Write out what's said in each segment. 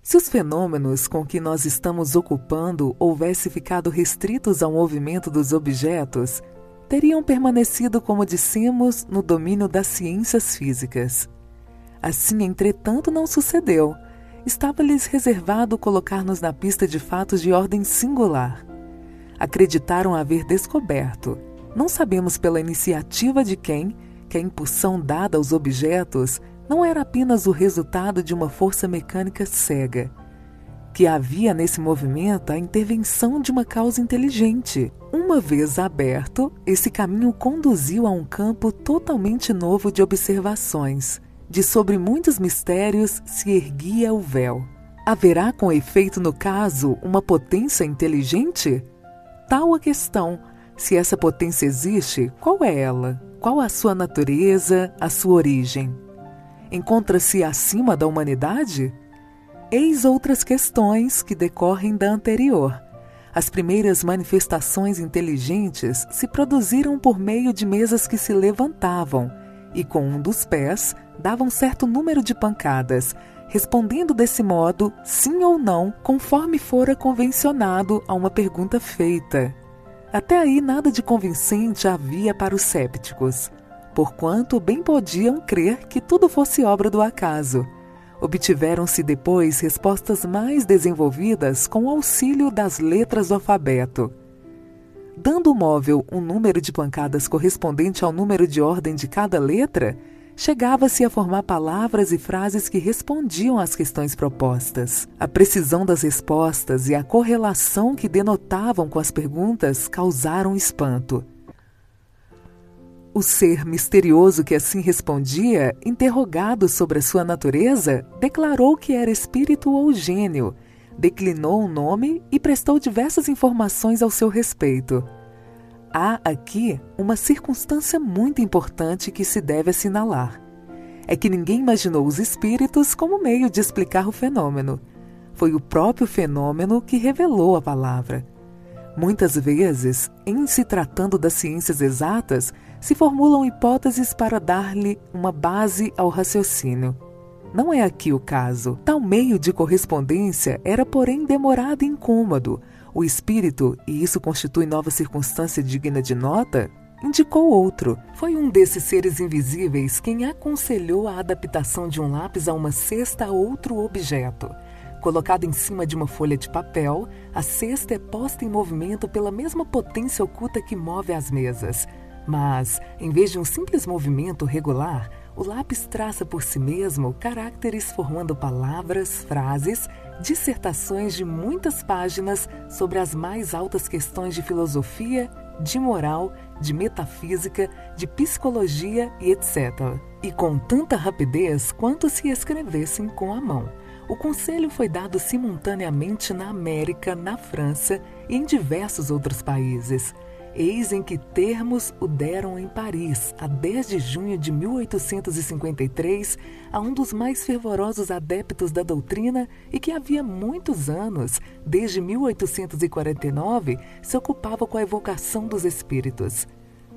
Se os fenômenos com que nós estamos ocupando houvessem ficado restritos ao movimento dos objetos, teriam permanecido, como dissemos, no domínio das ciências físicas. Assim, entretanto, não sucedeu. Estava-lhes reservado colocar-nos na pista de fatos de ordem singular. Acreditaram haver descoberto, não sabemos pela iniciativa de quem, que a impulsão dada aos objetos não era apenas o resultado de uma força mecânica cega, que havia nesse movimento a intervenção de uma causa inteligente. Uma vez aberto, esse caminho conduziu a um campo totalmente novo de observações. De sobre muitos mistérios se erguia o véu. Haverá com efeito no caso uma potência inteligente? Tal a questão. Se essa potência existe, qual é ela? Qual a sua natureza, a sua origem? Encontra-se acima da humanidade? Eis outras questões que decorrem da anterior. As primeiras manifestações inteligentes se produziram por meio de mesas que se levantavam e, com um dos pés, davam certo número de pancadas, respondendo desse modo, sim ou não, conforme fora convencionado a uma pergunta feita. Até aí nada de convincente havia para os cépticos, porquanto bem podiam crer que tudo fosse obra do acaso. Obtiveram-se depois respostas mais desenvolvidas com o auxílio das letras do alfabeto. Dando o móvel um número de pancadas correspondente ao número de ordem de cada letra, chegava-se a formar palavras e frases que respondiam às questões propostas. A precisão das respostas e a correlação que denotavam com as perguntas causaram espanto. O ser misterioso que assim respondia, interrogado sobre a sua natureza, declarou que era espírito ou gênio, declinou o nome e prestou diversas informações ao seu respeito. Há aqui uma circunstância muito importante que se deve assinalar. É que ninguém imaginou os espíritos como meio de explicar o fenômeno. Foi o próprio fenômeno que revelou a palavra. Muitas vezes, em se tratando das ciências exatas, se formulam hipóteses para dar-lhe uma base ao raciocínio. Não é aqui o caso. Tal meio de correspondência era, porém, demorado e incômodo. O espírito, e isso constitui nova circunstância digna de nota, indicou outro. Foi um desses seres invisíveis quem aconselhou a adaptação de um lápis a uma cesta a outro objeto. Colocado em cima de uma folha de papel, a cesta é posta em movimento pela mesma potência oculta que move as mesas. Mas, em vez de um simples movimento regular, o lápis traça por si mesmo caracteres formando palavras, frases, dissertações de muitas páginas sobre as mais altas questões de filosofia, de moral, de metafísica, de psicologia e etc. E com tanta rapidez quanto se escrevessem com a mão. O conselho foi dado simultaneamente na América, na França e em diversos outros países. Eis em que termos o deram em Paris, a 10 de junho de 1853, a um dos mais fervorosos adeptos da doutrina e que havia muitos anos, desde 1849, se ocupava com a evocação dos espíritos.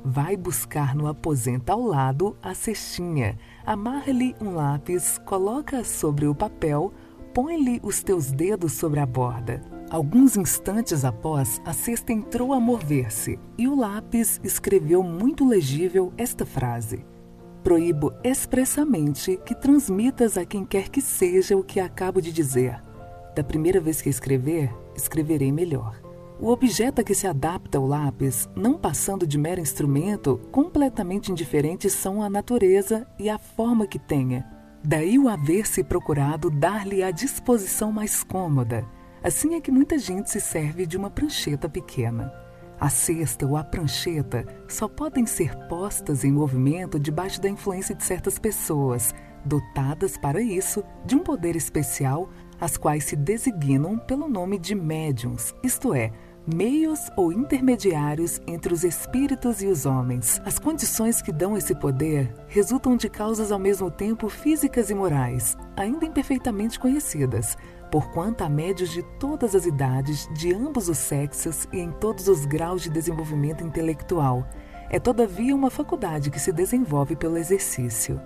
Vai buscar no aposento ao lado a cestinha, amarra-lhe um lápis, coloca-a sobre o papel, põe-lhe os teus dedos sobre a borda. Alguns instantes após, a cesta entrou a mover-se e o lápis escreveu muito legível esta frase: proíbo expressamente que transmitas a quem quer que seja o que acabo de dizer. Da primeira vez que escrever, escreverei melhor. O objeto a que se adapta o lápis, não passando de mero instrumento, completamente indiferentes são a natureza e a forma que tenha. Daí o haver-se procurado dar-lhe a disposição mais cômoda. Assim é que muita gente se serve de uma prancheta pequena. A cesta ou a prancheta só podem ser postas em movimento debaixo da influência de certas pessoas, dotadas para isso de um poder especial, as quais se designam pelo nome de médiuns, isto é, meios ou intermediários entre os espíritos e os homens. As condições que dão esse poder resultam de causas ao mesmo tempo físicas e morais, ainda imperfeitamente conhecidas, porquanto há médios de todas as idades, de ambos os sexos e em todos os graus de desenvolvimento intelectual. É todavia uma faculdade que se desenvolve pelo exercício.